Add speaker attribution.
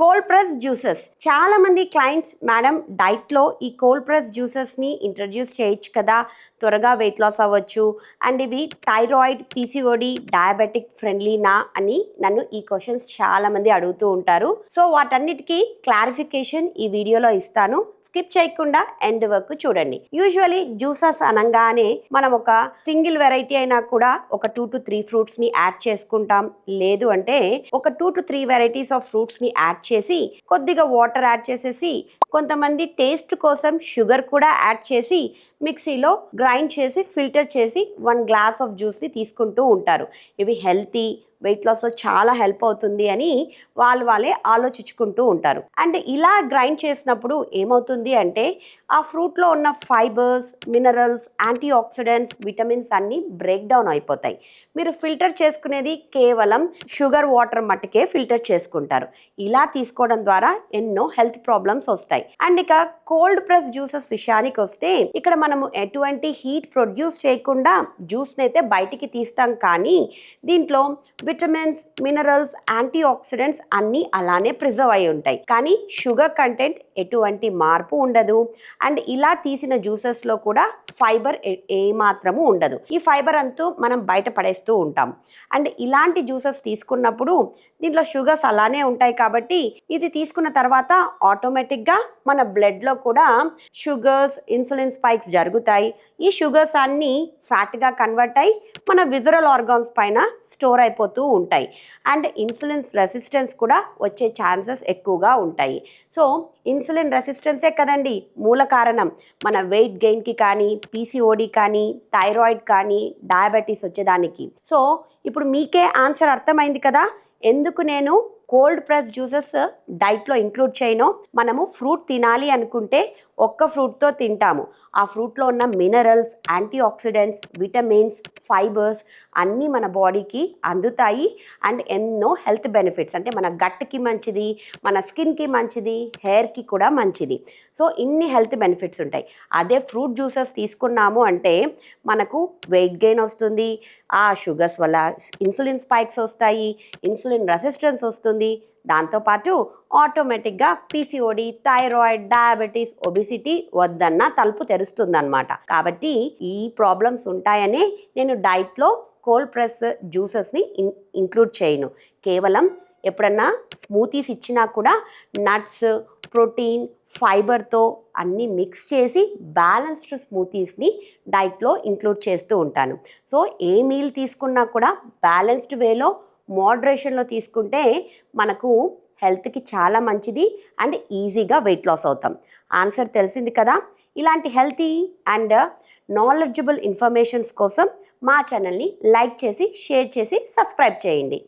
Speaker 1: Cold press juices చాలా మంది clients madam డైట్లో ఈ కోల్డ్ ప్రెస్ జ్యూసెస్ని ఇంట్రడ్యూస్ చేయొచ్చు కదా, త్వరగా వెయిట్ లాస్ అవ్వచ్చు అండ్ ఇవి థైరాయిడ్ పీసీఓడి డయాబెటిక్ ఫ్రెండ్లీనా అని నన్ను ఈ క్వశ్చన్స్ చాలా మంది అడుగుతూ ఉంటారు. సో వాటన్నిటికీ క్లారిఫికేషన్ ఈ వీడియోలో ఇస్తాను. స్కిప్ చేయకుండా ఎండ్ వరకు చూడండి. యూజువలీ జ్యూసెస్ అనగానే మనం ఒక సింగిల్ వెరైటీ అయినా కూడా ఒక 2 to 3 ఫ్రూట్స్ ని యాడ్ చేసుకుంటాం. లేదు అంటే ఒక 2 to 3 వెరైటీస్ ఆఫ్ ఫ్రూట్స్ ని యాడ్ చేసి కొద్దిగా వాటర్ యాడ్ చేసేసి కొంతమంది టేస్ట్ కోసం షుగర్ కూడా యాడ్ చేసి మిక్సీలో గ్రైండ్ చేసి ఫిల్టర్ చేసి 1 గ్లాస్ ఆఫ్ జ్యూస్ని తీసుకుంటూ ఉంటారు. ఇవి హెల్తీ, వెయిట్ లాస్లో చాలా హెల్ప్ అవుతుంది అని వాళ్ళే ఆలోచించుకుంటూ ఉంటారు. అండ్ ఇలా గ్రైండ్ చేసినప్పుడు ఏమవుతుంది అంటే ఆ ఫ్రూట్లో ఉన్న fibres, minerals, antioxidants, vitamins అన్నీ బ్రేక్ డౌన్ అయిపోతాయి. మీరు ఫిల్టర్ చేసుకునేది కేవలం షుగర్ వాటర్ మట్టుకే ఫిల్టర్ చేసుకుంటారు. ఇలా తీసుకోవడం ద్వారా ఎన్నో హెల్త్ ప్రాబ్లమ్స్ వస్తాయి. అండ్ ఇక కోల్డ్ ప్రెస్ జ్యూసెస్ విషయానికి వస్తే ఇక్కడ మనము ఎటువంటి హీట్ ప్రొడ్యూస్ చేయకుండా జ్యూస్ని అయితే బయటికి తీస్తాం, కానీ దీంట్లో విటమిన్స్, మినరల్స్, యాంటీ ఆక్సిడెంట్స్ అన్నీ అలానే ప్రిజర్వ్ అయి ఉంటాయి. కానీ షుగర్ కంటెంట్ ఎటువంటి మార్పు ఉండదు. అండ్ ఇలా తీసిన జ్యూసెస్లో కూడా ఫైబర్ ఏమాత్రము ఉండదు. ఈ ఫైబర్ అంతా మనం బయట పడేస్తూ ఉంటాం. అండ్ ఇలాంటి జ్యూసెస్ తీసుకున్నప్పుడు దీంట్లో షుగర్స్ అలానే ఉంటాయి కాబట్టి ఇది తీసుకున్న తర్వాత ఆటోమేటిక్గా మన బ్లడ్లో కూడా షుగర్స్, ఇన్సులిన్ స్పైక్స్ జరుగుతాయి. ఈ షుగర్స్ అన్నీ ఫ్యాట్గా కన్వర్ట్ అయ్యి మన విజరల్ ఆర్గాన్స్ పైన స్టోర్ అయిపోతూ ఉంటాయి. అండ్ ఇన్సులిన్ రెసిస్టెన్స్ కూడా వచ్చే ఛాన్సెస్ ఎక్కువగా ఉంటాయి. సో ఇన్సులిన్ రెసిస్టెన్సే కదండి మూల కారణం మన వెయిట్ గెయిన్కి కానీ, పీసీఓడి కానీ, థైరాయిడ్ కానీ, డయాబెటీస్ వచ్చేదానికి. సో ఇప్పుడు మీకే ఆన్సర్ అర్థమైంది కదా ఎందుకు నేను కోల్డ్ ప్రెస్ జ్యూసెస్ డైట్లో ఇంక్లూడ్ చేయను. మనము ఫ్రూట్ తినాలి అనుకుంటే ఒక్క ఫ్రూట్తో తింటాము. ఆ ఫ్రూట్లో ఉన్న minerals, antioxidants, vitamins, fibres అన్నీ మన బాడీకి అందుతాయి. అండ్ ఎన్నో హెల్త్ బెనిఫిట్స్ అంటే మన గట్కి మంచిది, మన స్కిన్కి మంచిది, హెయిర్కి కూడా మంచిది. సో ఇన్ని హెల్త్ బెనిఫిట్స్ ఉంటాయి. అదే ఫ్రూట్ జ్యూసెస్ తీసుకున్నాము అంటే మనకు వెయిట్ గెయిన్ వస్తుంది, ఆ షుగర్స్ వల్ల ఇన్సులిన్ స్పైక్స్ వస్తాయి, ఇన్సులిన్ రెసిస్టెన్స్ వస్తుంది. దాంతోపాటు ఆటోమేటిక్గా పీసీఓడి, థైరాయిడ్, డయాబెటీస్, ఒబిసిటీ వద్దన్న తలుపు తెరుస్తుందన్నమాట. కాబట్టి ఈ ప్రాబ్లమ్స్ ఉంటాయని నేను డైట్లో కోల్డ్ ప్రెస్ జ్యూసెస్ని ఇంక్లూడ్ చేయను. కేవలం ఎప్పుడన్నా స్మూతీస్ ఇచ్చినా కూడా నట్స్, ప్రోటీన్, ఫైబర్తో అన్నీ మిక్స్ చేసి బ్యాలెన్స్డ్ స్మూతీస్ని డైట్లో ఇంక్లూడ్ చేస్తూ ఉంటాను. సో ఏ మీల్ తీసుకున్నా కూడా బ్యాలెన్స్డ్ వేలో మోడరేషన్లో తీసుకుంటే మనకు హెల్త్కి చాలా మంచిది అండ్ ఈజీగా వెయిట్ లాస్ అవుతాం. ఆన్సర్ తెలిసింది కదా. ఇలాంటి హెల్తీ అండ్ నాలెడ్జబుల్ ఇన్ఫర్మేషన్స్ కోసం మా ఛానల్ని లైక్ చేసి, షేర్ చేసి, సబ్స్క్రైబ్ చేయండి.